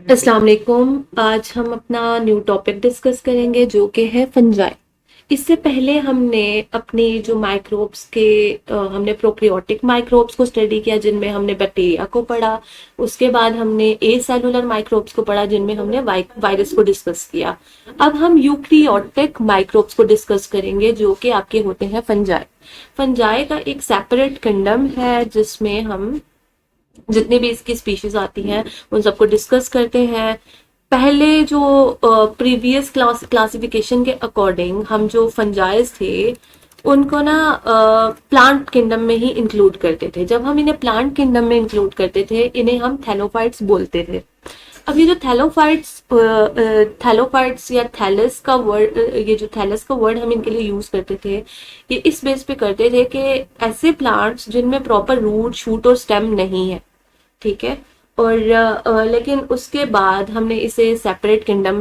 अस्सलाम वालेकुम। आज हम अपना न्यू टॉपिक डिस्कस करेंगे जो कि है फंजाई। इससे पहले हमने अपनी जो माइक्रोब्स के हमने प्रोकैरियोटिक माइक्रोब्स को स्टडी किया जिनमें हमने बैक्टीरिया को पढ़ा। उसके बाद हमने ए सेलुलर माइक्रोब्स को पढ़ा जिनमें हमने वायरस को डिस्कस किया। अब हम यूकैरियोटिक माइक्रोब्स को डिस्कस करेंगे जो कि आपके होते हैं फंजाई। फंजाई का एक सेपरेट किंगडम है जिसमें हम जितनी भी इसकी स्पीशीज आती हैं उन सबको डिस्कस करते हैं। पहले जो प्रीवियस क्लासिफिकेशन के अकॉर्डिंग हम जो फंजाइज थे उनको ना प्लांट किंगडम में ही इंक्लूड करते थे। जब हम इन्हें प्लांट किंगडम में इंक्लूड करते थे इन्हें हम थैलोफाइट्स बोलते थे। अब ये जो थैलोफाइट्स या थैलस का वर्ड, ये जो थैलस का वर्ड हम इनके लिए यूज करते थे ये इस बेस पे करते थे कि ऐसे प्लांट्स जिनमें प्रॉपर रूट शूट और स्टेम नहीं है, ठीक है। और लेकिन उसके बाद हमने इसे सेपरेट किंगडम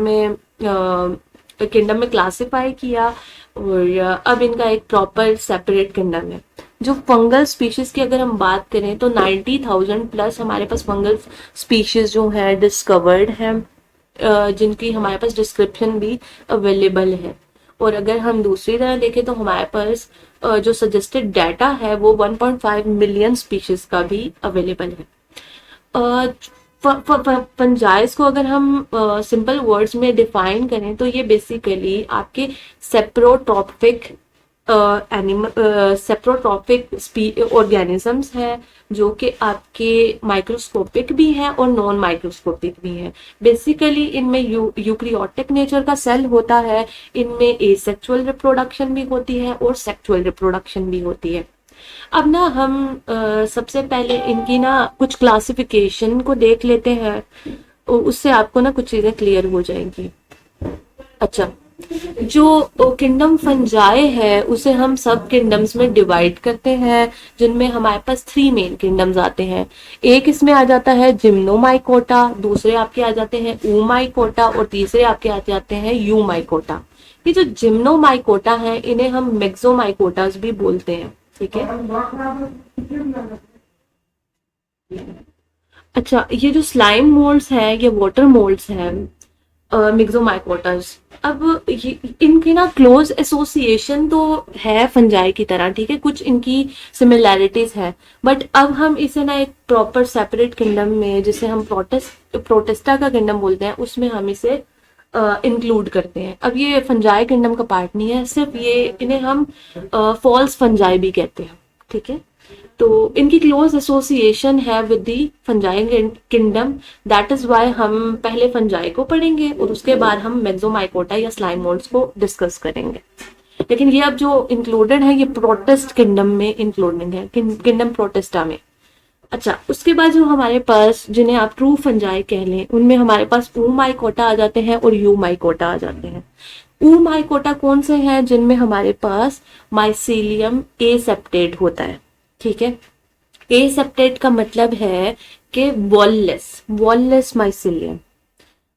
में क्लासिफाई किया और अब इनका एक प्रॉपर सेपरेट किंगडम है। जो फंगल स्पीशीज की अगर हम बात करें तो 90,000 प्लस हमारे पास फंगल स्पीशीज जो है डिस्कवर्ड है, जिनकी हमारे पास डिस्क्रिप्शन भी अवेलेबल है। और अगर हम दूसरी तरह देखें तो हमारे पास जो सजेस्टेड डाटा है वो 1.5 मिलियन स्पीशीज का भी अवेलेबल है। फंजाइज को अगर हम सिंपल वर्ड्स में डिफाइन करें तो ये बेसिकली आपके सेप्रोट्रॉपिक सेप्रोट्रॉपिक ऑर्गेनिजम्स हैं जो कि आपके माइक्रोस्कोपिक भी हैं और नॉन माइक्रोस्कोपिक भी हैं। बेसिकली इनमें यूकैरियोटिक नेचर का सेल होता है, इनमें एसेक्सुअल रिप्रोडक्शन भी होती है और सेक्सुअल रिप्रोडक्शन भी होती है। अब ना हम सबसे पहले इनकी ना कुछ क्लासिफिकेशन को देख लेते हैं, उससे आपको ना कुछ चीजें क्लियर हो जाएंगी। अच्छा, जो किंगडम फंजाई है उसे हम सब किंगडम्स में डिवाइड करते हैं जिनमें हमारे पास 3 मेन किंगडम्स आते हैं। एक इसमें आ जाता है जिम्नोमाइकोटा, दूसरे आपके आ जाते हैं ऊमाइकोटा और तीसरे आपके आ जाते हैं यूमाइकोटा। ये जो जिम्नोमाइकोटा है इन्हें हम मेक्सोमाइकोटास भी बोलते हैं, ठीक है। अच्छा, ये जो स्लाइम मोल्ड्स है ये वाटर मोल्ड्स हैं, मिक्सोमाइकोटास। अब ये इनकी ना क्लोज एसोसिएशन तो है फंजाई की तरह, ठीक है, कुछ इनकी सिमिलैरिटीज है। बट अब हम इसे ना एक प्रॉपर सेपरेट किंगडम में जिसे हम प्रोटेस्टा का किंगडम बोलते हैं उसमें हम इसे इंक्लूड करते हैं। अब ये फंजाई किंगडम का पार्ट नहीं है, सिर्फ ये इन्हें हम फॉल्स फंजाई भी कहते हैं, ठीक है। तो इनकी क्लोज एसोसिएशन है with the fungi kingdom. That is why हम पहले फंजाई को पढ़ेंगे और उसके बाद हम मेक्सोमाइकोटा या स्लाइम मोल्ड्स को डिस्कस करेंगे। लेकिन ये अब जो इंक्लूडेड है ये प्रोटेस्ट किंगडम में इंक्लूडेड है, किंगडम प्रोटेस्टा में। अच्छा, उसके बाद जो हमारे पास जिन्हें आप ट्रू फंजाई कह लें उनमें हमारे पास ऊ माइकोटा आ जाते हैं और यू माइकोटा आ जाते हैं। ऊ माइकोटा कौन से हैं? जिनमें हमारे पास माइसीलियम एसेप्टेट होता है, ठीक है। एसेप्टेट का मतलब है कि वॉललेस माइसीलियम,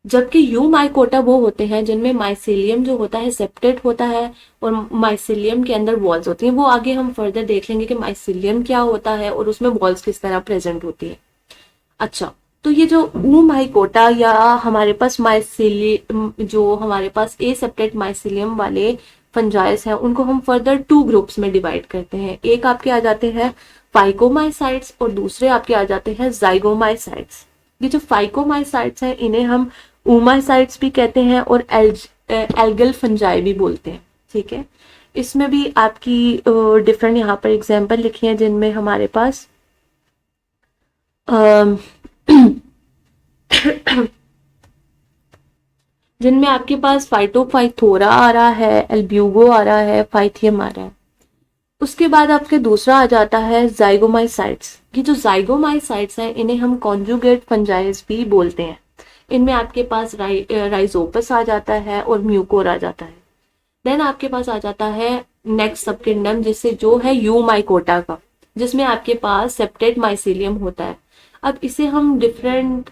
जबकि यू माइकोटा वो होते हैं जिनमें माइसीलियम जो होता है सेप्टेट होता है और माइसीलियम के अंदर वॉल्स होती हैं। वो आगे हम फर्दर देख लेंगे कि माइसीलियम क्या होता है और उसमें वॉल्स किस तरह प्रेजेंट होती है। अच्छा, तो ये जो ऊ माइकोटा या हमारे पास माइसीलियम, जो हमारे पास ए सेप्टेट माइसीलियम वाले फंजाइस हैं उनको हम फर्दर 2 ग्रुप्स में डिवाइड करते हैं। एक आपके आ जाते हैं फाइकोमाइसाइट्स और दूसरे आपके आ जाते हैं जाइगोमाइसाइट्स। ये जो फाइकोमाइसाइट्स हैं इन्हें हम ऊमाइसाइट्स भी कहते हैं और एल्गल फंजाई भी बोलते हैं, ठीक है। इसमें भी आपकी डिफरेंट यहाँ पर एग्जाम्पल लिखी हैं जिनमें हमारे पास जिनमें आपके पास फाइटोफाइथोरा आ रहा है, एल्ब्यूगो आ रहा है, फाइथियम आ रहा है। उसके बाद आपके दूसरा आ जाता है जाइगोमाइसाइट्स। ये जो जाइगोमाइसाइट्स हैं इन्हें हम कॉन्जुगेट फंजाइज भी बोलते हैं। इनमें आपके पास राइजोपस आ जाता है और म्यूकोर आ जाता है। देन आपके पास आ जाता है नेक्स्ट सब किंगडम जिससे जो है यू माइकोटा का, जिसमें आपके पास सेप्टेट माइसीलियम होता है। अब इसे हम डिफरेंट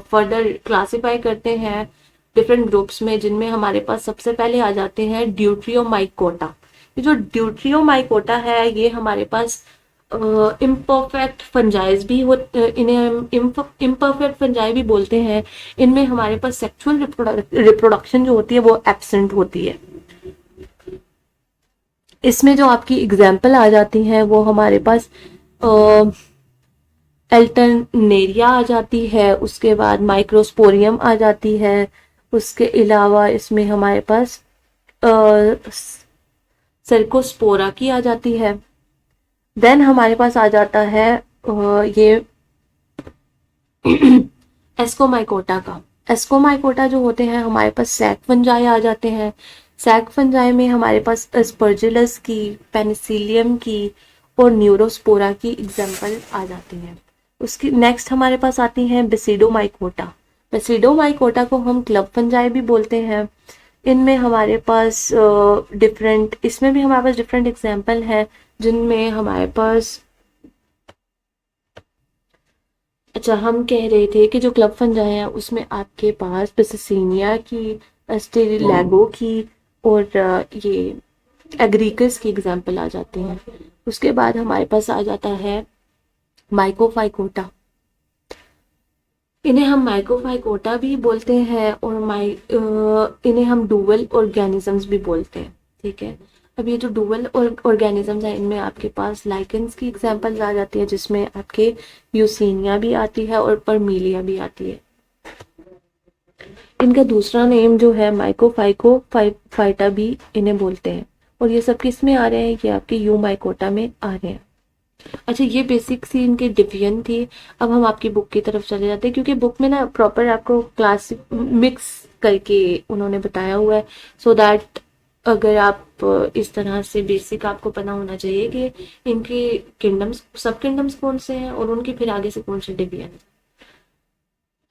फर्दर क्लासिफाई करते हैं डिफरेंट ग्रुप्स में, जिनमें हमारे पास सबसे पहले आ जाते हैं ड्यूट्रियोमाइकोटा। ये जो ड्यूट्रियोमाइकोटा है ये हमारे पास इम्परफेक्ट फंजाइज भी हो, इन्हें हम इम्परफेक्ट फंजाई भी बोलते हैं। इनमें हमारे पास सेक्सुअल रिप्रोडक्शन जो होती है वो एब्सेंट होती है। इसमें जो आपकी एग्जाम्पल आ जाती हैं वो हमारे पास एल्टरनेरिया आ जाती है, उसके बाद माइक्रोस्पोरियम आ जाती है, उसके अलावा इसमें हमारे पास सर्कोस्पोरा की आ जाती है। देन हमारे पास आ जाता है ये एस्कोमाइकोटा का। एस्कोमाइकोटा जो होते हैं हमारे पास सैक फंजाई आ जाते हैं। सैक फंजाई में हमारे पास अस्परजिलस की, पेनिसिलियम की और न्यूरोस्पोरा की एग्जाम्पल आ जाती हैं। उसकी नेक्स्ट हमारे पास आती हैं बेसिडोमाइकोटा। बेसिडोमाइकोटा को हम क्लब फंजाई भी बोलते हैं। इनमें हमारे पास इसमें भी हमारे पास डिफरेंट एग्जाम्पल है, जिनमें हमारे पास, अच्छा हम कह रहे थे कि जो क्लब फंजाई है उसमें आपके पास पिसिसिनिया की, एस्टेरिलैगो की और ये एग्रीकस की एग्जाम्पल आ जाती हैं। उसके बाद हमारे पास आ जाता है माइकोफाइकोटा। इन्हें हम माइकोफाइकोटा भी बोलते हैं और इन्हें हम डुअल ऑर्गेनिजम्स भी बोलते हैं। ठीक है, अब ये जो डुअल ऑर्गेनिजम्स हैं इनमें आपके पास लाइकेंस की एग्जांपल्स आ जाती है, जिसमें आपके यूसीनिया भी आती है और परमीलिया भी आती है। इनका दूसरा नेम जो है माइकोफाइटा भी इन्हें बोलते हैं। और ये सब किस में आ रहे हैं, ये आपके यू माइकोटा में आ रहे हैं। अच्छा, ये बेसिक सी इनकी डिवीजन थी। अब हम आपकी बुक की तरफ चले जाते हैं, क्योंकि बुक में ना प्रॉपर आपको क्लास मिक्स करके उन्होंने बताया हुआ है, सो दैट अगर आप इस तरह से बेसिक आपको पता होना चाहिए कि इनके किंगडम्स, सब किंगडम्स कौन से हैं और उनके फिर आगे से कौन से डिवीजन है।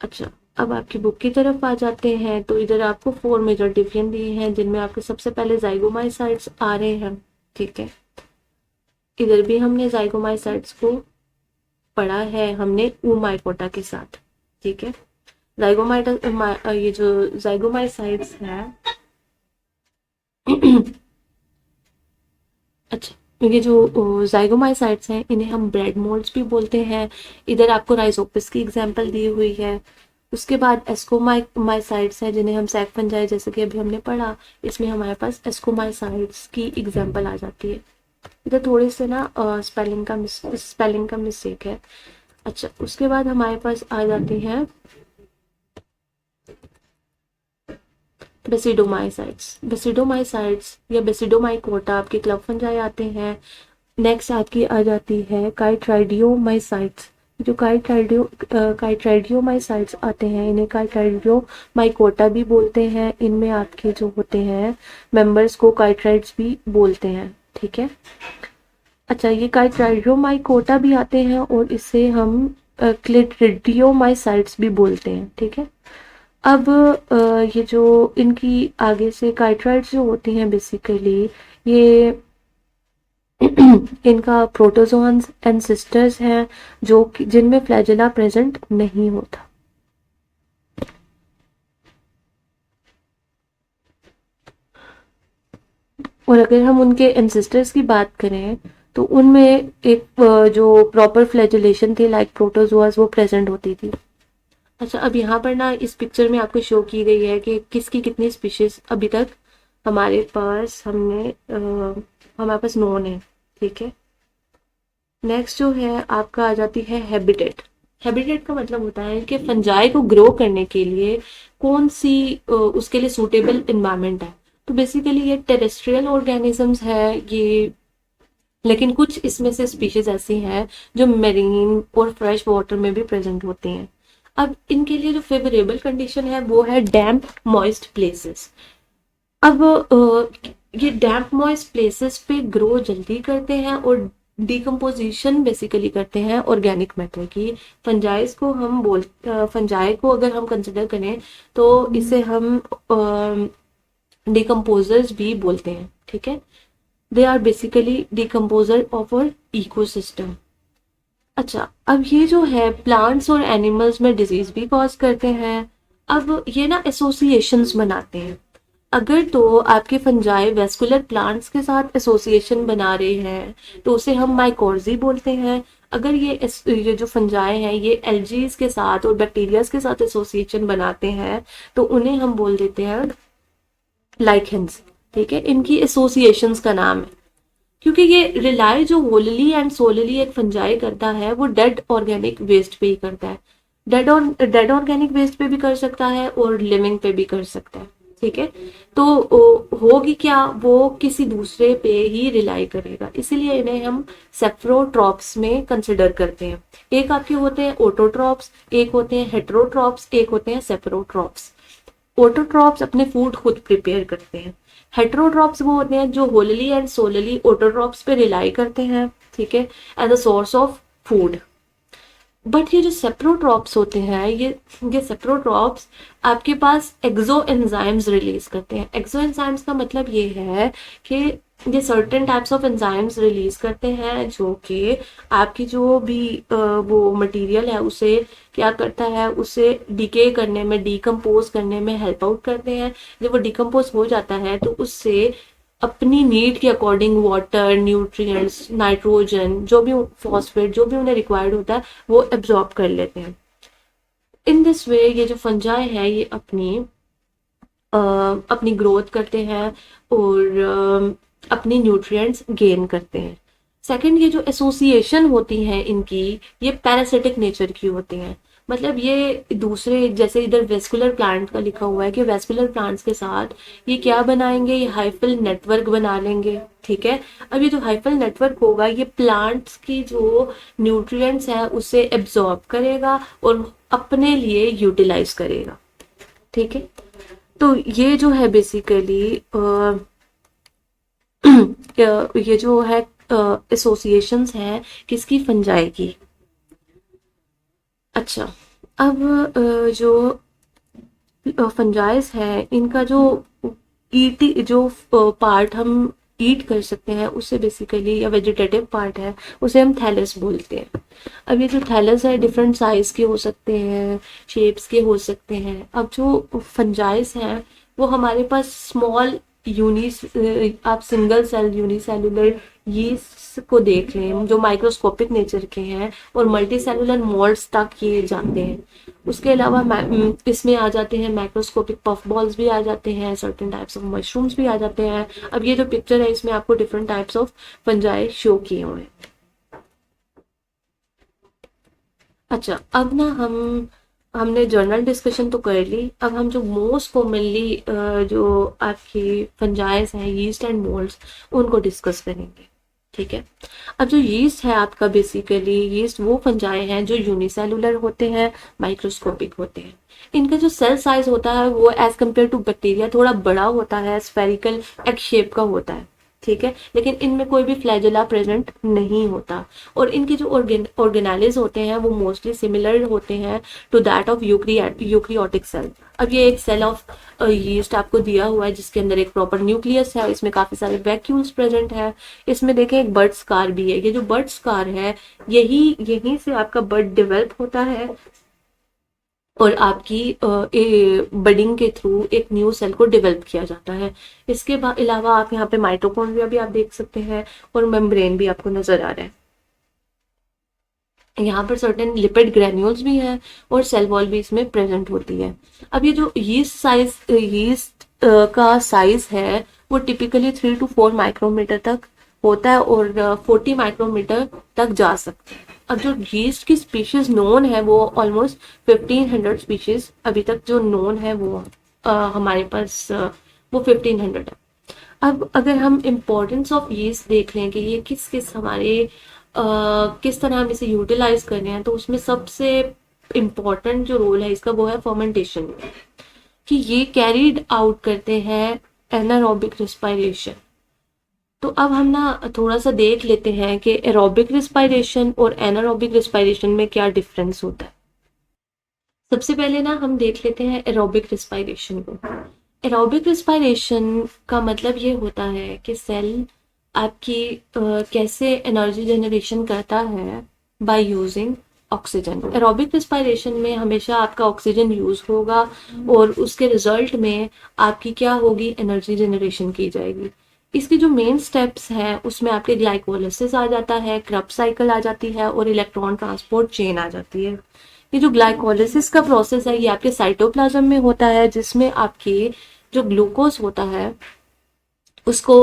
अच्छा, अब आपकी बुक की तरफ आ जाते हैं, तो इधर आपको 4 मेजर डिवीजन दिए हैं, जिनमें आपके सबसे पहले जाइगोमाइसाइट्स आ रहे हैं। ठीक है, इधर भी हमने जाइगोमाइसाइट्स को पढ़ा है हमने ऊमाइकोटा के साथ। ठीक है, ये जो जाइगोमाइसाइट्स हैं अच्छा, ये जो जाइगोमाइसाइट्स हैं इन्हें हम ब्रेड मोल्ड्स भी बोलते हैं। इधर आपको राइजोपस की एग्जांपल दी हुई है। उसके बाद एस्कोमाइसाइट्स हैं जिन्हें हम सैक फंजाई, जैसे कि अभी हमने पढ़ा, इसमें हमारे पास एस्कोमाइसाइट्स की एग्जांपल आ जाती है। इधर थोड़े से ना स्पेलिंग का मिस्टेक है। अच्छा, उसके बाद हमारे पास आ जाती हैं बेसिडोमाइसाइट्स या बेसिडोमाइकोटा आपके क्लब फंजाई आते हैं। नेक्स्ट आपकी आ जाती है काइट्राइडियोमाइसाइट्स। जो काइट्राइडियोमाइसाइट्स आते हैं इन्हें काइट्राइडियोमाइकोटा भी बोलते हैं। इनमें आपके जो होते हैं मेंबर्स को काइट्राइड्स भी बोलते हैं। ठीक है, अच्छा, ये काइट्राइडियोमाइकोटा भी आते हैं और इसे हम क्लिट्रिडियोमाइसाइट्स भी बोलते हैं। ठीक है, अब ये जो इनकी आगे से काइट्राइड्स जो होती हैं बेसिकली ये इनका प्रोटोजोन्स एंड सिस्टर्स हैं, जो जिनमें फ्लैजेला प्रेजेंट नहीं होता। और अगर हम उनके एंसेस्टर्स की बात करें तो उनमें एक जो प्रॉपर फ्लैजुलेशन थी लाइक प्रोटोजोआस वो प्रेजेंट होती थी। अच्छा, अब यहाँ पर ना इस पिक्चर में आपको शो की गई है कि किसकी कितनी स्पीशीज अभी तक हमारे पास हमारे पास नोन है। ठीक है, नेक्स्ट जो है आपका आ जाती है हैबिटेट। हैबिटेट का मतलब होता है कि फंजाई को ग्रो करने के लिए कौन सी उसके लिए सूटेबल इन्वायरमेंट है। तो बेसिकली ये टेरेस्ट्रियल ऑर्गेनिजम्स है ये, लेकिन कुछ इसमें से स्पीशीज ऐसी हैं जो मेरीन और फ्रेश वाटर में भी प्रेजेंट होती हैं। अब इनके लिए जो फेवरेबल कंडीशन है वो है डैम्प मॉइस्ट प्लेसेस। अब ये डैम्प मॉइस्ट प्लेसेस पे ग्रो जल्दी करते हैं और डिकम्पोजिशन बेसिकली करते हैं ऑर्गेनिक मैटर की। फंजाई को अगर हम कंसिडर करें तो इसे हम डिकम्पोजर्स भी बोलते हैं। ठीक है, they are basically decomposer of our ecosystem. अच्छा, अब ये जो है प्लांट्स और एनिमल्स में डिजीज भी कॉज करते हैं। अब ये ना एसोसिएशंस बनाते हैं। अगर तो आपके फंजाई वेस्कुलर प्लांट्स के साथ एसोसिएशन बना रहे हैं तो उसे हम माइकोर्जी बोलते हैं। अगर ये जो फंजाई हैं ये एल्जीज के साथ और बैक्टीरियाज के साथ एसोसिएशन बनाते हैं तो उन्हें हम बोल देते हैं लाइकेंस। ठीक है, इनकी एसोसिएशंस का नाम है। क्योंकि ये रिलाई जो होलली एंड सोलली एक फंजाई करता है वो डेड ऑर्गेनिक वेस्ट पे ही करता है। डेड ऑर्गेनिक वेस्ट पे भी कर सकता है और लिविंग पे भी कर सकता है। ठीक है, तो होगी क्या, वो किसी दूसरे पे ही रिलाई करेगा, इसीलिए इन्हें हम सेफ्रोट्रॉप्स में कंसिडर करते हैं। एक आपके होते हैं ऑटोट्रॉप्स, एक होते हैं हेट्रोट्रॉप्स, एक होते हैं सेफ्रोट्रॉप्स। ऑटोट्रॉप्स अपने फूड खुद प्रिपेयर करते हैं। हेट्रोट्रॉप्स वो होते हैं जो होलली एंड सोलली ऑटोट्रॉप्स पे रिलाई करते हैं, ठीक है, as a source of food. But ये जो सेप्रोट्रॉप्स होते हैं ये सेप्रोट्रॉप्स आपके पास एक्सो एंजाइम्स रिलीज करते हैं। एक्सो एंजाइम्स का मतलब ये है कि ये certain types of enzymes release करते हैं जो कि आपकी जो भी वो मटेरियल है उसे क्या करता है, उसे डिके करने में, डिकम्पोज करने में हेल्प आउट करते हैं। जब वो डिकम्पोज हो जाता है तो उससे अपनी नीड के अकॉर्डिंग वाटर, न्यूट्रिएंट्स, नाइट्रोजन, जो भी फॉस्फेट, जो भी उन्हें रिक्वायर्ड होता है वो एब्जॉर्ब कर लेते हैं। इन दिस वे ये जो फंजाई है ये अपनी ग्रोथ करते हैं और अपनी न्यूट्रिएंट्स गेन करते हैं। सेकंड, ये जो एसोसिएशन होती है इनकी ये पैरासिटिक नेचर की होती हैं। मतलब ये दूसरे, जैसे इधर वेस्कुलर प्लांट का लिखा हुआ है कि वेस्कुलर प्लांट्स के साथ ये क्या बनाएंगे, ये हाइफिल नेटवर्क बना लेंगे। ठीक है, अब ये जो हाइफिल नेटवर्क होगा ये प्लांट्स की जो न्यूट्रिएंट्स है उसे एब्जॉर्ब करेगा और अपने लिए यूटिलाइज करेगा। ठीक है, तो ये जो है बेसिकली ये जो है एसोसिएशंस हैं किसकी, फंजाई की। अच्छा, अब जो फंजाइस है इनका जो ईटी जो पार्ट हम ईट कर सकते हैं उसे बेसिकली, या वेजिटेटिव पार्ट है उसे हम थैलस बोलते हैं। अब ये जो थैलस है डिफरेंट साइज के हो सकते हैं, शेप्स के हो सकते हैं। अब जो फंजाइस हैं वो हमारे पास स्मॉल आप सिंगल सेल यूनिसेलुलर यीस्ट को देख लें जो माइक्रोस्कोपिक नेचर के हैं और मल्टी सेलुलर मोल्ड्स तक ये जाते हैं। उसके अलावा इसमें आ जाते हैं मैक्रोस्कोपिक पफ बॉल्स भी आ जाते हैं, सर्टेन टाइप्स ऑफ मशरूम्स भी आ जाते हैं। अब ये जो पिक्चर है इसमें आपको different types of fungi show किए हुए हैं। अच्छा, अब ना हमने जर्नल डिस्कशन तो कर ली। अब हम जो मोस्ट कॉमनली जो आपकी फंजाइस हैं यीस्ट एंड मोल्ड्स उनको डिस्कस करेंगे। ठीक है, अब जो यीस्ट है आपका बेसिकली यीस्ट वो फंजाई हैं जो यूनिसेलुलर होते हैं, माइक्रोस्कोपिक होते हैं। इनका जो सेल साइज होता है वो एज कम्पेयर टू बैक्टीरिया थोड़ा बड़ा होता है, स्फेरिकल एग शेप का होता है। ठीक है, लेकिन इनमें कोई भी फ्लैजेला प्रेजेंट नहीं होता और इनके जो ऑर्गेनालिज होते हैं वो मोस्टली सिमिलर होते हैं to that of eukaryotic cell. अब ये एक सेल ऑफ यीस्ट आपको दिया हुआ है जिसके अंदर एक प्रॉपर न्यूक्लियस है, इसमें काफी सारे वैक्यूल्स प्रेजेंट है। इसमें देखें एक बर्ड स्कार भी है। ये जो बर्ड स्कार है यहीं से आपका बर्ड डेवलप होता है और आपकी बडिंग के थ्रू एक न्यू सेल को डेवलप किया जाता है। इसके अलावा आप यहाँ पे माइटोकॉन्ड्रिया भी आप देख सकते हैं और मेम्ब्रेन भी आपको नजर आ रहा है। यहाँ पर सर्टेन लिपिड ग्रेन्यूल्स भी हैं और सेल वॉल भी इसमें प्रेजेंट होती है। अब ये जो यीस्ट का साइज है वो टिपिकली 3 to 4 माइक्रोमीटर तक होता है और 40 माइक्रोमीटर तक जा सकते हैं। अब जो यीस्ट की स्पीशीज नोन है वो ऑलमोस्ट 1500 स्पीशीज अभी तक जो नोन है वो हमारे पास वो 1500 है। अब अगर हम इम्पोर्टेंस ऑफ यीस्ट देख लें कि ये किस हमारे किस तरह हम इसे यूटिलाइज कर रहे हैं तो उसमें सबसे इम्पोर्टेंट जो रोल है इसका वो है फर्मेंटेशन, कि ये कैरीड आउट करते हैं एनारोबिक रिस्पायरेशन। तो अब हम ना थोड़ा सा देख लेते हैं कि एरोबिक रिस्पायरेशन और एनारोबिक रिस्पायरेशन में क्या डिफरेंस होता है। सबसे पहले ना हम देख लेते हैं एरोबिक रिस्पायरेशन को। एरोबिक रिस्पायरेशन का मतलब ये होता है कि सेल आपकी कैसे एनर्जी जनरेशन करता है by using oxygen. Aerobic respiration में हमेशा आपका ऑक्सीजन यूज होगा और उसके रिजल्ट में आपकी क्या होगी, एनर्जी जनरेशन की जाएगी। इसके जो मेन स्टेप्स हैं उसमें आपके ग्लाइकोलिसिस आ जाता है, क्रेब्स साइकिल आ जाती है और इलेक्ट्रॉन ट्रांसपोर्ट चेन आ जाती है। ये जो ग्लाइकोलिसिस का प्रोसेस है ये आपके साइटोप्लाज्म में होता है, जिसमें आपके जो ग्लूकोज होता है उसको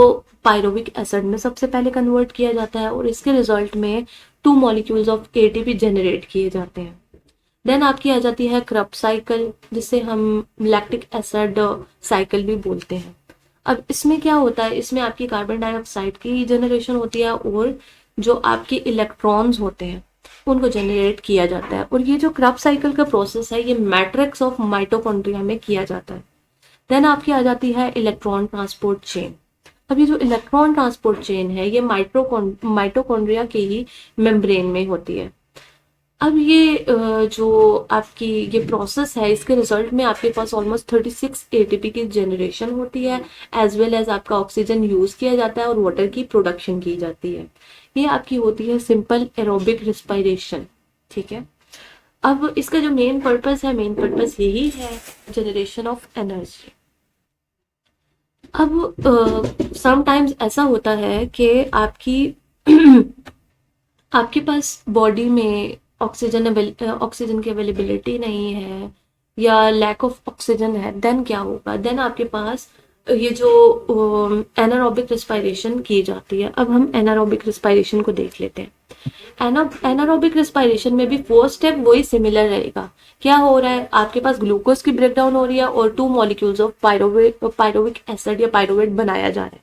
पायरोविक एसिड में सबसे पहले कन्वर्ट किया जाता है और इसके रिजल्ट में 2 मॉलिक्यूल्स ऑफ एटीपी जनरेट किए जाते हैं। देन आपकी आ जाती है क्रेब्स साइकिल, जिसे हम लैक्टिक एसिड साइकिल भी बोलते हैं। अब इसमें क्या होता है, इसमें आपकी कार्बन डाइऑक्साइड की जनरेशन होती है और जो आपके इलेक्ट्रॉन्स होते हैं उनको जनरेट किया जाता है। और ये जो क्रेब्स साइकिल का प्रोसेस है ये मैट्रिक्स ऑफ माइटोकॉन्ड्रिया में किया जाता है। देन आपकी आ जाती है इलेक्ट्रॉन ट्रांसपोर्ट चेन। अब ये जो इलेक्ट्रॉन ट्रांसपोर्ट चेन है ये माइटोकॉन्ड्रिया के ही मेम्ब्रेन में होती है। अब ये जो आपकी ये प्रोसेस है इसके रिजल्ट में आपके पास ऑलमोस्ट 36 एटीपी की जनरेशन होती है, एज वेल एज आपका ऑक्सीजन यूज किया जाता है और वाटर की प्रोडक्शन की जाती है। ये आपकी होती है सिंपल एरोबिक रिस्पायरेशन। ठीक है, अब इसका जो मेन पर्पस यही है, जनरेशन ऑफ एनर्जी। अब समटाइम्स ऐसा होता है कि आपके पास बॉडी में ऑक्सीजन की अवेलेबिलिटी नहीं है या लैक ऑफ ऑक्सीजन है। देन क्या होगा, देन आपके पास ये जो एनारोबिक रिस्पायरेशन की जाती है। अब हम एनारोबिक रिस्पायरेशन को देख लेते हैं। एनारोबिक रिस्पायरेशन में भी फर्स्ट स्टेप वही सिमिलर रहेगा। क्या हो रहा है, आपके पास ग्लूकोज की ब्रेकडाउन हो रही है और 2 मॉलिक्यूल्स ऑफ पायरोविक एसिड या पायरोवेट बनाया जा रहा है।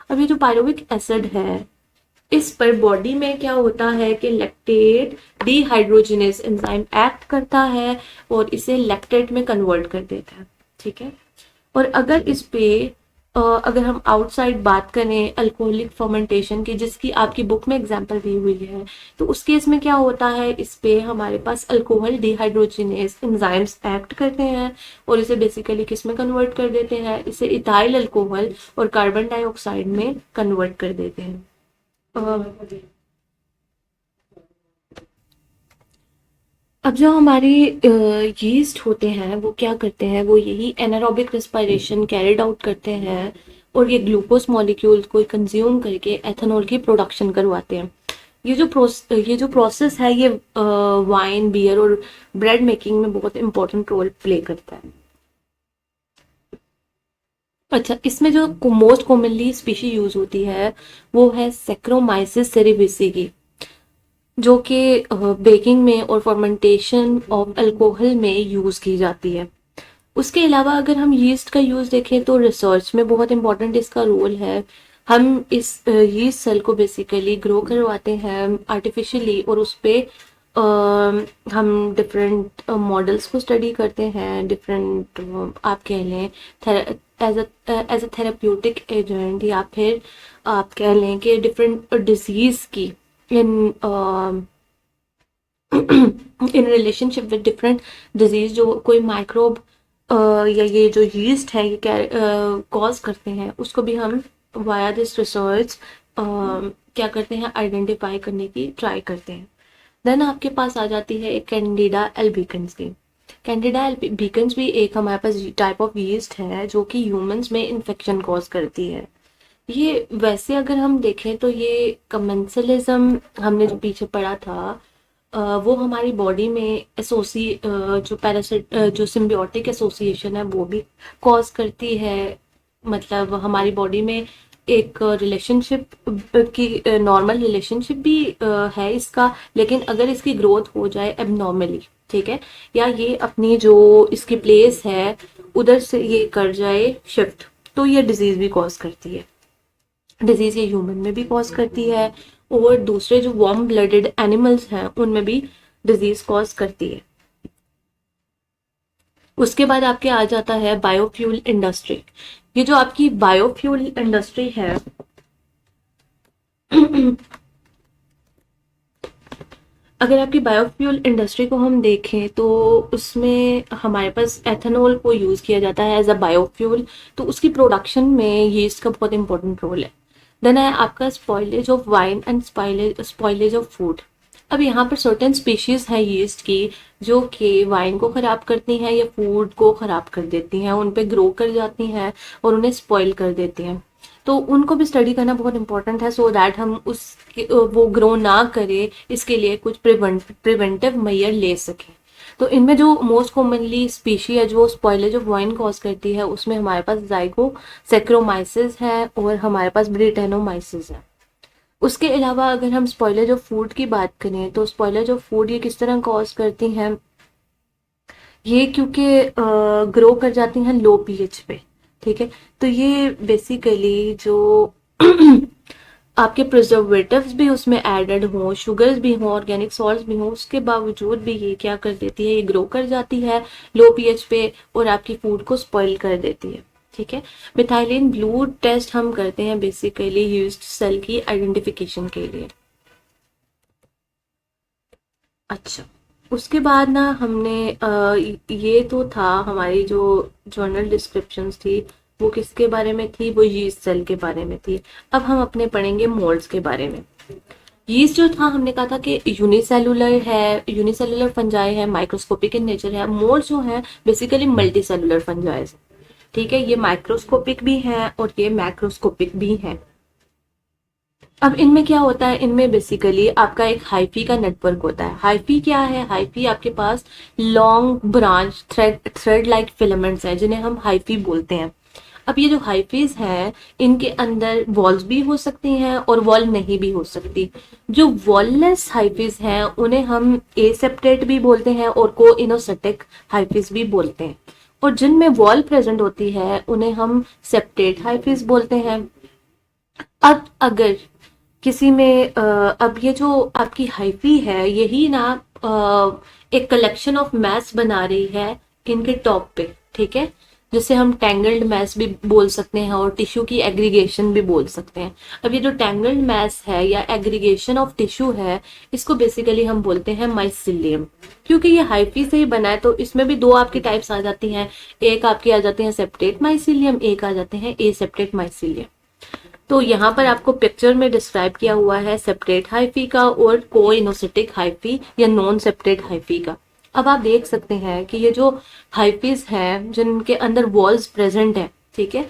अब ये जो पायरोविक एसिड है इस पर बॉडी में क्या होता है कि लैक्टेट डिहाइड्रोजिनेस एंजाइम एक्ट करता है और इसे लैक्टेट में कन्वर्ट कर देता है। ठीक है, और अगर इस पे अगर हम आउटसाइड बात करें अल्कोहलिक फर्मेंटेशन की, जिसकी आपकी बुक में एग्जांपल दी हुई है, तो उस केस में क्या होता है, इस पे हमारे पास अल्कोहल डिहाइड्रोजिनेस एंजाइम्स एक्ट करते हैं और इसे बेसिकली किस में कन्वर्ट कर देते हैं, इसे इथाइल अल्कोहल और कार्बन डाइऑक्साइड में कन्वर्ट कर देते हैं। अब जो हमारी यीस्ट होते हैं वो क्या करते हैं, वो यही एनारोबिक रिस्पायरेशन कैरिड आउट करते हैं और ये ग्लूकोज मॉलिक्यूल को कंज्यूम करके एथेनॉल की प्रोडक्शन करवाते हैं। ये जो प्रोसेस है ये वाइन, बियर और ब्रेड मेकिंग में बहुत इंपॉर्टेंट रोल प्ले करता है। अच्छा, इसमें जो मोस्ट कॉमनली स्पीशी यूज होती है वो है सेक्रोमाइसिस सेरेविसी की, जो कि बेकिंग में और फर्मेंटेशन ऑफ अल्कोहल में यूज की जाती है। उसके अलावा अगर हम यीस्ट का यूज देखें तो रिसर्च में बहुत इंपॉर्टेंट इसका रोल है। हम इस यीस्ट सेल को बेसिकली ग्रो करवाते हैं आर्टिफिशियली और उस पे हम डिफरेंट मॉडल्स को स्टडी करते हैं, डिफरेंट आप कह लें एज अ थेराप्यूटिक एजेंट, या फिर आप कह लें कि डिफरेंट डिजीज की in in relationship with different disease, जो कोई माइक्रोब या ये जो यीस्ट है ये कॉज करते हैं, उसको भी हम वाया दिस रिसर्च क्या करते हैं, आइडेंटिफाई करने की ट्राई करते हैं। देन आपके पास आ जाती है एक कैंडिडा एल्बिकन्स की। कैंडिडा एल्बिकन्स भी एक हमारे पास टाइप ऑफ यीस्ट है जो कि ह्यूमंस में इन्फेक्शन कॉज करती है। ये वैसे अगर हम देखें तो ये कमेंसलिज्म हमने जो पीछे पढ़ा था वो हमारी बॉडी में जो पैरासिट जो सिम्बियोटिक एसोसिएशन है वो भी कॉज करती है। मतलब हमारी बॉडी में एक रिलेशनशिप की नॉर्मल रिलेशनशिप भी है इसका, लेकिन अगर इसकी ग्रोथ हो जाए एबनॉर्मली, ठीक है, या ये अपनी जो इसकी प्लेस है उधर से ये कर जाए शिफ्ट, तो ये डिजीज भी कॉज करती है। डिजीज ये ह्यूमन में भी कॉज करती है और दूसरे जो वार्म ब्लडेड एनिमल्स हैं उनमें भी डिजीज कॉज करती है। उसके बाद आपके आ जाता है बायोफ्यूल इंडस्ट्री। ये जो आपकी बायोफ्यूल इंडस्ट्री है अगर आपकी बायोफ्यूल इंडस्ट्री को हम देखें तो उसमें हमारे पास एथेनॉल को यूज किया जाता है एज अ बायोफ्यूल, तो उसकी प्रोडक्शन में यीस्ट का बहुत इंपॉर्टेंट रोल है। देन है आपका spoilage of wine and spoilage of food. अब यहाँ पर सर्टेन स्पीशीज हैं यीस्ट की जो कि वाइन को खराब करती हैं या फूड को खराब कर देती हैं, उन पे ग्रो कर जाती हैं और उन्हें स्पॉइल कर देती हैं। तो उनको भी स्टडी करना बहुत इंपॉर्टेंट है, सो दैट हम उस वो ग्रो ना करे, इसके लिए कुछ प्रिवेंटिव मेजर ले सकें। तो इनमें जो मोस्ट कॉमनली स्पीशी है जो स्पॉइलेज ऑफ वाइन कॉज करती है, उसमें हमारे पास जाइगो सैक्रोमाइसिस है और हमारे पास ब्रिटेनोमाइसिस है। उसके अलावा अगर हम स्पॉइलेज ऑफ फूड की बात करें तो स्पॉइलेज ऑफ फूड ये किस तरह कॉज करती हैं, ये क्योंकि ग्रो कर जाती हैं लो पीएच पे, ठीक है। तो ये बेसिकली जो आपके प्रिजर्वेटिव्स भी उसमें एडेड हों, शुगर्स भी हों, ऑर्गेनिक सॉल्ट्स भी हों, उसके बावजूद भी ये क्या कर देती है, ये ग्रो कर जाती है लो पीएच पे और आपकी फूड को स्पॉइल कर देती है, ठीक है। मिथाइलिन ब्लू टेस्ट हम करते हैं बेसिकली यूज्ड सेल की आइडेंटिफिकेशन के लिए। अच्छा, उसके बाद ना हमने ये तो था हमारी जो जर्नल डिस्क्रिप्शंस थी, वो किसके बारे में थी, वो यीस्ट सेल के बारे में थी। अब हम अपने पढ़ेंगे मोल्ड्स के बारे में। यीस्ट जो था हमने कहा था कि यूनिसेलुलर है, यूनिसेलुलर फंजाई है, माइक्रोस्कोपिक इन नेचर है। मोल्ड्स जो है बेसिकली मल्टी सेलुलर फंजाई, ठीक है। ये माइक्रोस्कोपिक भी है और ये मैक्रोस्कोपिक भी है। अब इनमें क्या होता है, इनमें बेसिकली आपका एक हाइफी का नेटवर्क होता है। हाइफी क्या है, हाइफी आपके पास long branch thread like filaments हैं जिन्हें हम हाइफी बोलते हैं। अब ये जो हाइफीज हैं इनके अंदर वॉल्स भी हो सकती हैं और वॉल नहीं भी हो सकती। जो वॉललेस हाइफीज हैं उन्हें हम एसेप्टेट भी बोलते हैं और को इनोसेटिक हाइफीज भी बोलते हैं, और जिनमें वॉल प्रेजेंट होती है उन्हें हम सेप्टेट हाइफीज बोलते हैं। अब अगर किसी में अब ये जो आपकी हाइफी है यही ना एक कलेक्शन ऑफ मैस बना रही है इनके टॉप पे, ठीक है, जिसे हम टैंगल्ड मैस भी बोल सकते हैं और टिश्यू की एग्रीगेशन भी बोल सकते हैं। अब ये जो टैंगल्ड मैस है या एग्रीगेशन ऑफ टिश्यू है, इसको बेसिकली हम बोलते हैं माइसिलियम। क्योंकि ये हाइफी से ही बना है तो इसमें भी दो आपकी टाइप्स आ जाती हैं, एक आपकी आ जाती है सेप्टेट माइसिलियम, एक आ जाते हैं एसेप्टेट माइसिलियम। तो यहाँ पर आपको पिक्चर में डिस्क्राइब किया हुआ है सेप्टेट हाइफी का और कोइनोसिटिक हाइफी या नॉन सेप्टेट हाइफी का। अब आप देख सकते हैं कि ये जो हाइफीज हैं जिनके अंदर वॉल्स प्रेजेंट है, ठीक है,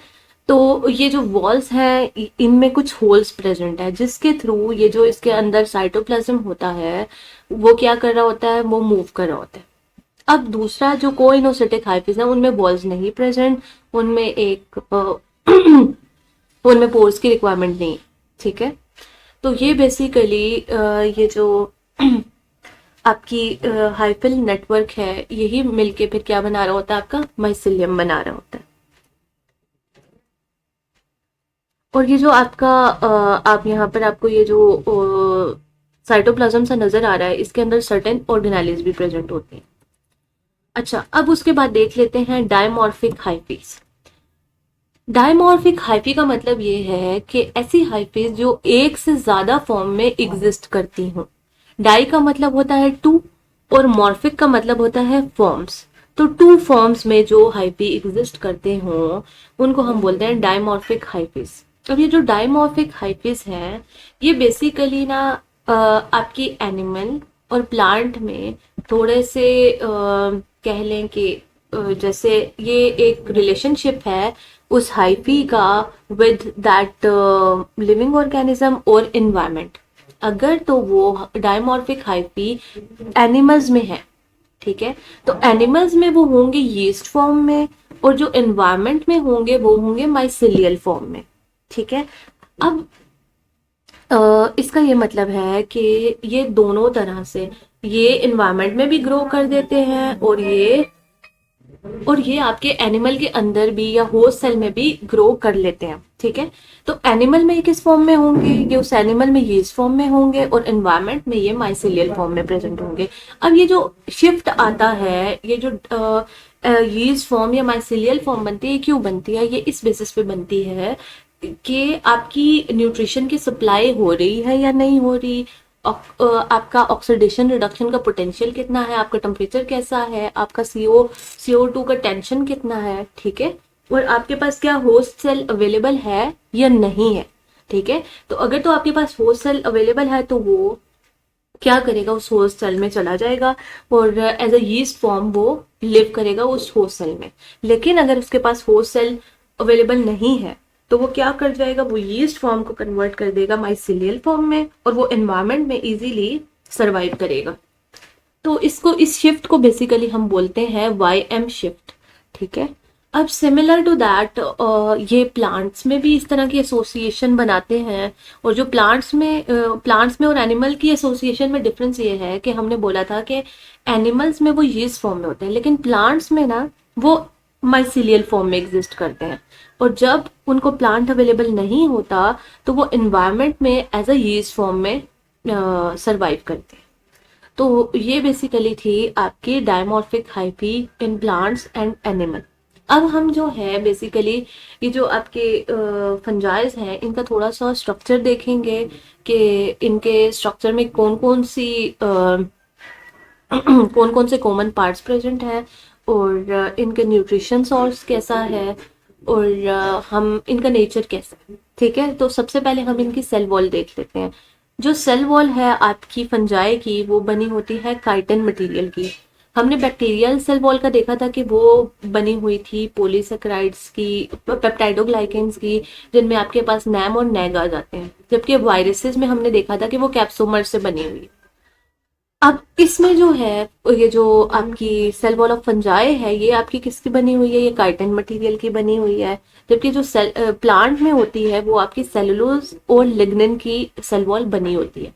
तो ये जो वॉल्स हैं इनमें कुछ होल्स प्रेजेंट है जिसके थ्रू ये जो इसके अंदर साइटोप्लाज्म होता है वो क्या कर रहा होता है, वो मूव कर रहा होता है। अब दूसरा जो कोइनोसिटिक हाइफीज है उनमें वॉल्स नहीं प्रेजेंट, उनमें एक उनमें पोर्स की रिक्वायरमेंट नहीं, ठीक है। तो ये बेसिकली ये जो आपकी हाइफिल नेटवर्क है यही मिलके फिर क्या बना रहा होता है, आपका माइसिलियम बना रहा होता है। और ये जो आपका आप यहाँ पर आपको ये जो साइटोप्लाज्म सा नजर आ रहा है इसके अंदर सर्टेन ऑर्गेनेल्स भी प्रेजेंट होते हैं। अच्छा, अब उसके बाद देख लेते हैं डायमॉर्फिक हाइफीज। डायमॉर्फिक हाइफी का मतलब ये है कि ऐसी हाइफीज जो एक से ज्यादा फॉर्म में एग्जिस्ट करती हों। डाई का मतलब होता है टू और मॉर्फिक का मतलब होता है फॉर्म्स। तो टू फॉर्म्स में जो हाइफी एग्जिस्ट करते हों उनको हम बोलते हैं डायमॉर्फिक हाइफीज। अब ये जो डायमॉर्फिक हाइफीज हैं ये बेसिकली ना आपकी एनिमल और प्लांट में थोड़े से कह लें कि जैसे ये एक रिलेशनशिप है उस हाइफी का विद दैट लिविंग ऑर्गेनिज्म और इन्वायरमेंट। अगर तो वो डायमॉर्फिक हाइफी एनिमल्स में है, ठीक है, तो एनिमल्स में वो होंगे यीस्ट फॉर्म में और जो इन्वायरमेंट में होंगे वो होंगे माइसिलियल फॉर्म में, ठीक है। अब इसका ये मतलब है कि ये दोनों तरह से ये इन्वायरमेंट में भी ग्रो कर देते हैं और ये आपके एनिमल के अंदर भी या होस्ट सेल में भी ग्रो कर लेते हैं, ठीक है। तो एनिमल में ये किस फॉर्म में होंगे, ये उस एनिमल में यीस्ट फॉर्म में होंगे और एनवायरनमेंट में ये माइसिलियल फॉर्म में प्रेजेंट होंगे। अब ये जो शिफ्ट आता है, ये जो यीस्ट फॉर्म या माइसिलियल फॉर्म बनती है, क्यों बनती है, ये इस बेसिस पे बनती है कि आपकी न्यूट्रिशन की सप्लाई हो रही है या नहीं हो रही, आपका ऑक्सीडेशन रिडक्शन का पोटेंशियल कितना है, आपका टेम्परेचर कैसा है, आपका CO2 का टेंशन कितना है, ठीक है, और आपके पास क्या होस्ट सेल अवेलेबल है या नहीं है, ठीक है। तो अगर तो आपके पास होस्ट सेल अवेलेबल है तो वो क्या करेगा, उस होस्ट सेल में चला जाएगा और एज अ यीस्ट फॉर्म वो लिव करेगा उस होस्ट सेल में। लेकिन अगर उसके पास होस्ट सेल अवेलेबल नहीं है तो वो क्या कर जाएगा, वो यीस्ट फॉर्म को कन्वर्ट कर देगा माइसीलियल फॉर्म में और वो एनवायरमेंट में इजीली सर्वाइव करेगा। तो इसको, इस शिफ्ट को बेसिकली हम बोलते हैं YM शिफ्ट। ठीक है। अब सिमिलर टू दैट ये प्लांट्स में भी इस तरह की एसोसिएशन बनाते हैं। और जो प्लांट्स में और एनिमल की एसोसिएशन में डिफरेंस ये है कि हमने बोला था कि एनिमल्स में वो यीस्ट फॉर्म में होते हैं, लेकिन प्लांट्स में ना वो माइसीलियल फॉर्म में एग्जिस्ट करते हैं। और जब उनको प्लांट अवेलेबल नहीं होता तो वो इन्वायरमेंट में एज अ यीस्ट फॉर्म में सर्वाइव करते हैं। तो ये बेसिकली थी आपकी dimorphic hyphae in plants and animal. अब हम जो है बेसिकली ये जो आपके फंजाइज हैं इनका थोड़ा सा स्ट्रक्चर देखेंगे कि इनके स्ट्रक्चर में कौन कौन सी कौन कौन से कॉमन पार्ट्स प्रेजेंट हैं और इनके न्यूट्रिशन सोर्स कैसा है और हम इनका नेचर कैसा है। ठीक है। तो सबसे पहले हम इनकी सेल वॉल देख लेते हैं। जो सेल वॉल है आपकी फंजाई की वो बनी होती है काइटिन मटेरियल की। हमने बैक्टीरियल सेल वॉल का देखा था कि वो बनी हुई थी पॉलीसेकेराइड्स की, पेप्टाइडोग्लाइकेन्स की, जिनमें आपके पास नैम और नैग आ जाते हैं। जबकि वायरसेस में हमने देखा था कि वो कैप्सोमर से बनी हुई। अब इसमें जो है ये जो आपकी सेल वॉल ऑफ फंजाई है ये आपकी किसकी बनी हुई है, ये काइटिन मटेरियल की बनी हुई है। जबकि जो सेल प्लांट में होती है वो आपकी सेलुलोज और लिग्निन की सेल वॉल बनी होती है।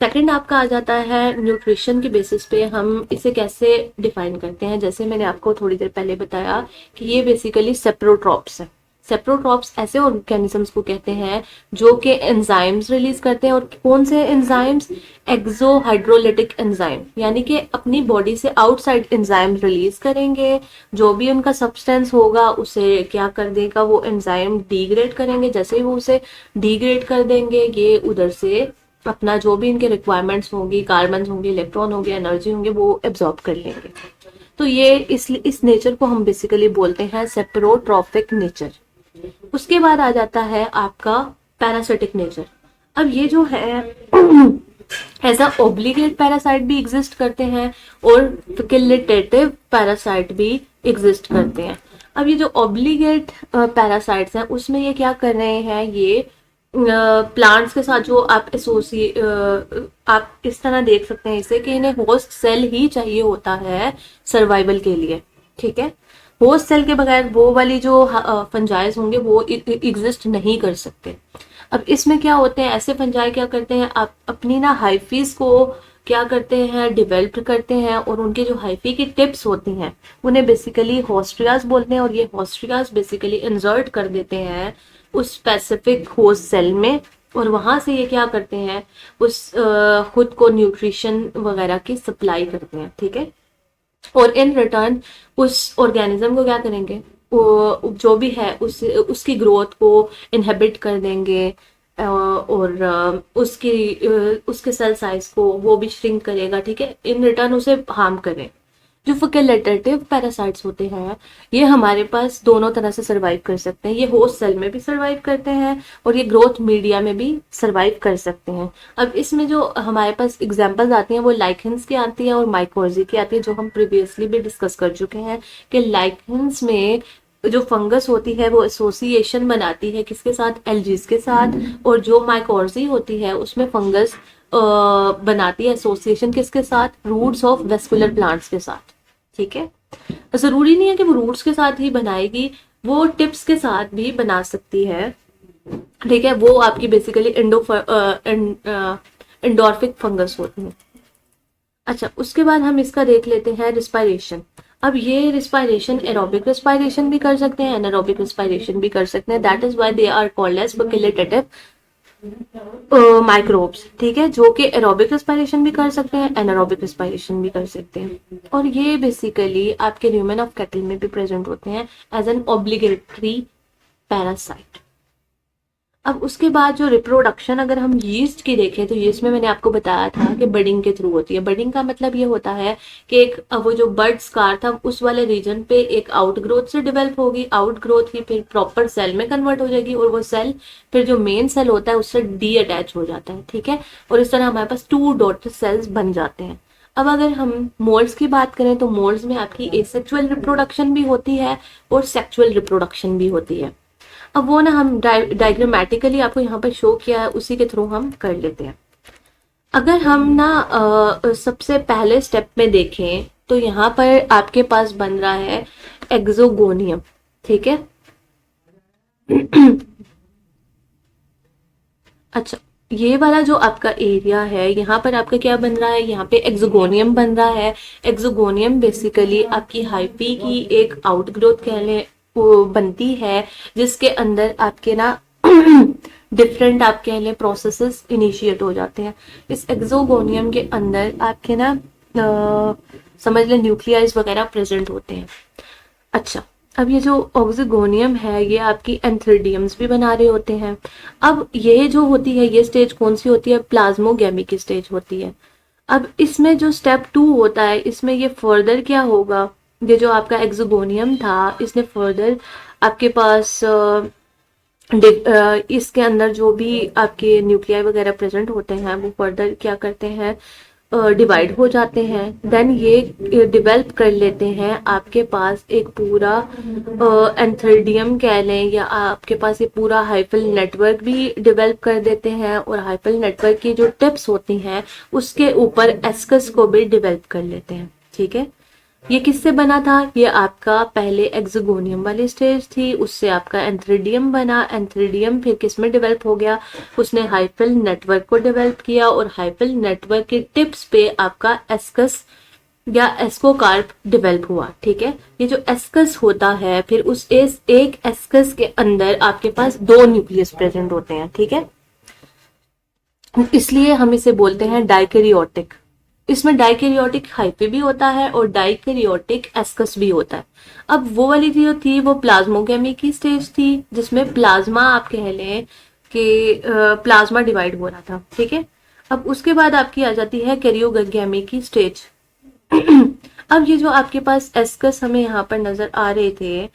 सेकंड आपका आ जाता है न्यूट्रिशन के बेसिस पे हम इसे कैसे डिफाइन करते हैं। जैसे मैंने आपको थोड़ी देर पहले बताया कि ये बेसिकली सेप्रोट्रॉप्स है। सेप्रोट्रॉप्स ऐसे ऑर्गेनिजम्स को कहते हैं जो कि एंजाइम्स रिलीज करते हैं। और कौन से एंजाइम्स, एक्सो हाइड्रोलिटिक एंजाइम, यानी कि अपनी बॉडी से आउटसाइड एंजाइम रिलीज करेंगे। जो भी उनका सब्सटेंस होगा उसे क्या कर देगा, वो एंजाइम डिग्रेड करेंगे। जैसे ही वो उसे डिग्रेड कर देंगे ये उधर से अपना जो भी इनके रिक्वायरमेंट्स होंगी, कार्बन होंगे, इलेक्ट्रॉन होंगे, एनर्जी होंगे, वो एब्जॉर्ब कर लेंगे। तो ये इस नेचर को हम बेसिकली बोलते हैं सेप्रोट्रॉफिक नेचर। उसके बाद आ जाता है आपका पैरासिटिक नेचर। अब ये जो है ऐसा ऑब्लिगेट पैरासाइट भी एग्जिस्ट करते हैं और फैकल्टेटिव पैरासाइट भी एग्जिस्ट करते हैं। अब ये जो ऑब्लिगेट पैरासाइट्स हैं उसमें ये क्या कर रहे हैं, ये प्लांट्स के साथ जो आप आप इस तरह देख सकते हैं इसे कि इन्हें होस्ट सेल ही चाहिए होता है सर्वाइवल के लिए। ठीक है। होस्ट सेल के बगैर वो वाली जो फंजाइज होंगे वो एग्जिस्ट नहीं कर सकते। अब इसमें क्या होते हैं, ऐसे फंजाई क्या करते हैं, आप अपनी ना हाइफीज को क्या करते हैं, डेवलप करते हैं। और उनके जो हाइफी की टिप्स होती हैं उन्हें बेसिकली होस्ट्रियाज बोलते हैं। और ये होस्ट्रियाज बेसिकली इंसर्ट कर देते हैं उस स्पेसिफिक होस्ट सेल में और वहां से ये क्या करते हैं, उस खुद को न्यूट्रिशन वगैरह की सप्लाई करते हैं। ठीक है। और इन रिटर्न उस ऑर्गेनिज्म को क्या करेंगे, वो जो भी है उसकी ग्रोथ को इनहेबिट कर देंगे और उसके सेल साइज को वो भी श्रिंक करेगा। ठीक है। इन रिटर्न उसे हार्म करें। जो फैकल्टेटिव पैरासाइट्स होते हैं ये हमारे पास दोनों तरह से सरवाइव कर सकते हैं। ये होस्ट सेल में भी सरवाइव करते हैं और ये ग्रोथ मीडिया में भी सरवाइव कर सकते हैं। अब इसमें जो हमारे पास एग्जांपल्स आती हैं वो लाइकेंस की आती हैं और माइकोर्जी की आती है, जो हम प्रीवियसली भी डिस्कस कर चुके हैं कि लाइकेंस में जो फंगस होती है वो एसोसिएशन बनाती है किसके साथ, एल्जीज के साथ। और जो माइकोर्जी होती है उसमें फंगस बनाती है एसोसिएशन किसके साथ, रूट्स ऑफ वेस्कुलर प्लांट्स के साथ। ठीक है। जरूरी नहीं है कि वो रूट्स के साथ ही बनाएगी, वो टिप्स के साथ भी बना सकती है। ठीक है। वो आपकी बेसिकली एंडोर्फिक फंगस होती है। अच्छा, उसके बाद हम इसका देख लेते हैं रिस्पायरेशन। अब ये रिस्पायरेशन एरोबिक रिस्पायरेशन भी कर सकते हैं, एनारोबिक रिस्पायरेशन भी कर सकते हैं। That is why they are called as facultative microbes. ठीक है। जो कि एरोबिक रिस्पायरेशन भी कर सकते हैं, एनारोबिक रिस्पायरेशन भी कर सकते हैं। और ये बेसिकली आपके ल्यूमेन ऑफ कैटल में भी प्रेजेंट होते हैं एज एन ऑब्लिगेटरी पैरासाइट। अब उसके बाद जो रिप्रोडक्शन अगर हम यीस्ट की देखें तो यीस्ट में मैंने आपको बताया था कि बडिंग के थ्रू होती है। बडिंग का मतलब ये होता है कि एक वो जो बर्ड स्कार था उस वाले रीजन पे एक आउटग्रोथ से डेवलप होगी, आउटग्रोथ ही फिर प्रॉपर सेल में कन्वर्ट हो जाएगी और वो सेल फिर जो मेन सेल होता है उससे डी अटैच हो जाता है, ठीक है। और इस तरह हमारे पास 2 डॉटर सेल्स बन जाते हैं। अब अगर हम मोल्ड्स की बात करें तो मोल्ड्स में आपकी एसेक्सुअल रिप्रोडक्शन भी होती है और सेक्सुअल रिप्रोडक्शन भी होती है। अब वो ना हम डायग्रामेटिकली आपको यहाँ पर शो किया है, उसी के थ्रू हम कर लेते हैं। अगर हम ना सबसे पहले स्टेप में देखें तो यहाँ पर आपके पास बन रहा है एक्सोगोनियम, ठीक है। अच्छा, ये वाला जो आपका एरिया है यहाँ पर आपका क्या बन रहा है, यहाँ पे एक्सोगोनियम बन रहा है। एक्सोगोनियम बेसिकली आपकी हाइफी की एक आउटग्रोथ कह लें वो बनती है, जिसके अंदर आपके ना डिफरेंट आप कह लें प्रोसेसेस इनिशिएट हो जाते हैं। इस एक्सोगोनियम के अंदर आपके ना समझ लें न्यूक्लियाइज वगैरह प्रेजेंट होते हैं। अच्छा, अब ये जो ऑक्सीगोनियम है ये आपकी एंथ्रिडियम्स भी बना रहे होते हैं। अब ये जो होती है ये स्टेज कौन सी होती है, प्लाज्मोगेमी की स्टेज होती है। अब इसमें जो स्टेप 2 होता है इसमें ये फर्दर क्या होगा, ये जो आपका एक्सोगोनियम था इसने फर्दर आपके पास इसके अंदर जो भी आपके न्यूक्लियाई वगैरह प्रेजेंट होते हैं वो फर्दर क्या करते हैं, डिवाइड हो जाते हैं। देन ये डेवलप कर लेते हैं आपके पास एक पूरा एंथ्रिडियम कह लें, या आपके पास ये पूरा हाइफल नेटवर्क भी डेवलप कर देते हैं। और हाइफल नेटवर्क की जो टिप्स होती हैं उसके ऊपर एस्कस को भी डेवलप कर लेते हैं, ठीक है। ये किससे बना था, ये आपका पहले एक्सोगोनियम वाली स्टेज थी, उससे आपका एंथ्रिडियम बना। एंथ्रिडियम फिर किस में डेवलप हो गया, उसने हाइफल नेटवर्क को डेवलप किया और हाइफल नेटवर्क के टिप्स पे आपका एस्कस या एस्कोकार्प डेवलप हुआ, ठीक है। ये जो एस्कस होता है फिर उस एक एस्कस के अंदर आपके पास 2 न्यूक्लियस प्रेजेंट होते हैं, ठीक है। इसलिए हम इसे बोलते हैं डाइकैरियोटिक। इसमें डाइकैरियोटिक हाइफी भी होता है और डाइकैरियोटिक एस्कस भी होता है। अब वो वाली जो थी वो प्लाज्मोगेमी की स्टेज थी, जिसमें प्लाज्मा आप कह लें कि प्लाज्मा डिवाइड हो रहा था, ठीक है। अब उसके बाद आपकी आ जाती है कैरियोगेमी की स्टेज। अब ये जो आपके पास एस्कस हमें यहाँ पर नजर आ रहे थे,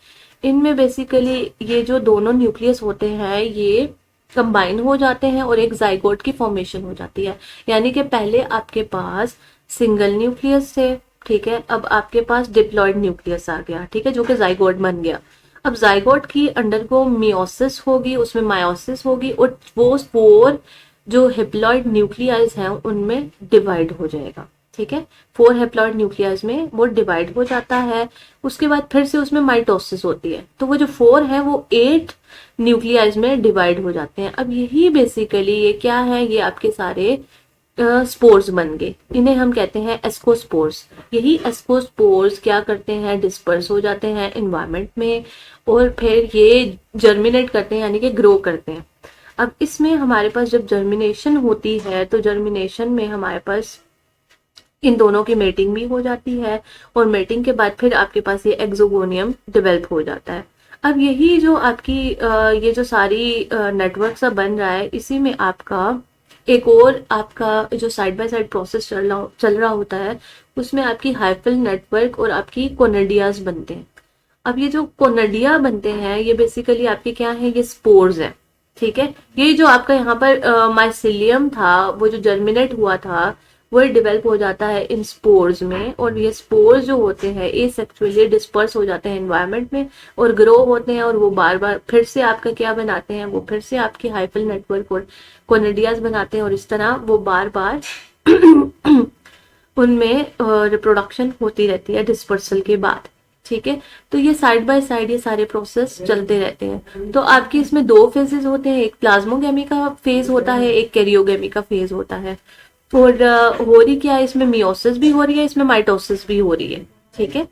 इनमें बेसिकली ये जो दोनों न्यूक्लियस होते हैं ये कंबाइन हो जाते हैं और एक जाइगोट की फॉर्मेशन हो जाती है। यानी कि पहले आपके पास सिंगल न्यूक्लियस थे, ठीक है। अब आपके पास डिप्लॉइड न्यूक्लियस आ गया, ठीक है, जो कि जाइगोट बन गया। अब जाइगोट की अंडर को मियोसिस होगी, उसमें मायोसिस होगी और वो स्पोर जो हेप्लॉइड न्यूक्लियाइज हैं उनमें डिवाइड हो जाएगा, ठीक है। 4 हेप्लॉइड न्यूक्लियाइज में वो डिवाइड हो जाता है। उसके बाद फिर से उसमें माइटोसिस होती है, तो वो जो 4 है वो 8 न्यूक्लियाइज में डिवाइड हो जाते हैं। अब यही बेसिकली ये क्या है, ये आपके सारे स्पोर्स बन गए, इन्हें हम कहते हैं एस्कोस्पोर्स। यही एस्कोस्पोर्स क्या करते हैं, डिस्पर्स हो जाते हैं इन्वायरमेंट में और फिर ये जर्मिनेट करते हैं यानी कि ग्रो करते हैं। अब इसमें हमारे पास जब जर्मिनेशन होती है तो जर्मिनेशन में हमारे पास इन दोनों की मेटिंग भी हो जाती है और मेटिंग के बाद फिर आपके पास ये एक्सोगोनियम डेवलप हो जाता है। अब यही जो आपकी ये जो सारी नेटवर्क सा बन रहा है, इसी में आपका एक और आपका जो साइड बाय साइड प्रोसेस चल रहा होता है, उसमें आपकी हाइफल नेटवर्क और आपकी कोनेडियाज बनते हैं। अब ये जो कोनेडिया बनते हैं ये बेसिकली आपके क्या है, ये स्पोर्स हैं, ठीक है। ये जो आपका यहाँ पर माइसिलियम था वो जो जर्मिनेट हुआ था वो डिवेल्प हो जाता है इन स्पोर्स में, और ये स्पोर्स जो होते हैं एसेक्सुअली डिस्पर्स हो जाते हैं एनवायरनमेंट में और ग्रो होते हैं और वो बार बार फिर से आपका क्या बनाते हैं, वो फिर से आपकी हाइफल नेटवर्क और कोनेडियाज बनाते हैं और इस तरह वो बार बार उनमें रिप्रोडक्शन होती रहती है डिस्पर्सल के बाद, ठीक है। तो ये साइड बाय साइड ये सारे प्रोसेस चलते रहते हैं। तो आपके इसमें 2 फेजेस होते हैं, एक प्लाज्मोगेमी का फेज होता है, एक कैरियोगेमी का फेज होता है। और हो रही क्या है, इसमें मियोसिस भी हो रही है, इसमें माइटोसिस भी हो रही है, ठीक है।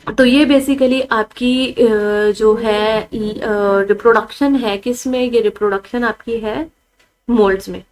तो ये बेसिकली आपकी जो है रिप्रोडक्शन है, किसमें, ये रिप्रोडक्शन आपकी है मोल्ड्स में,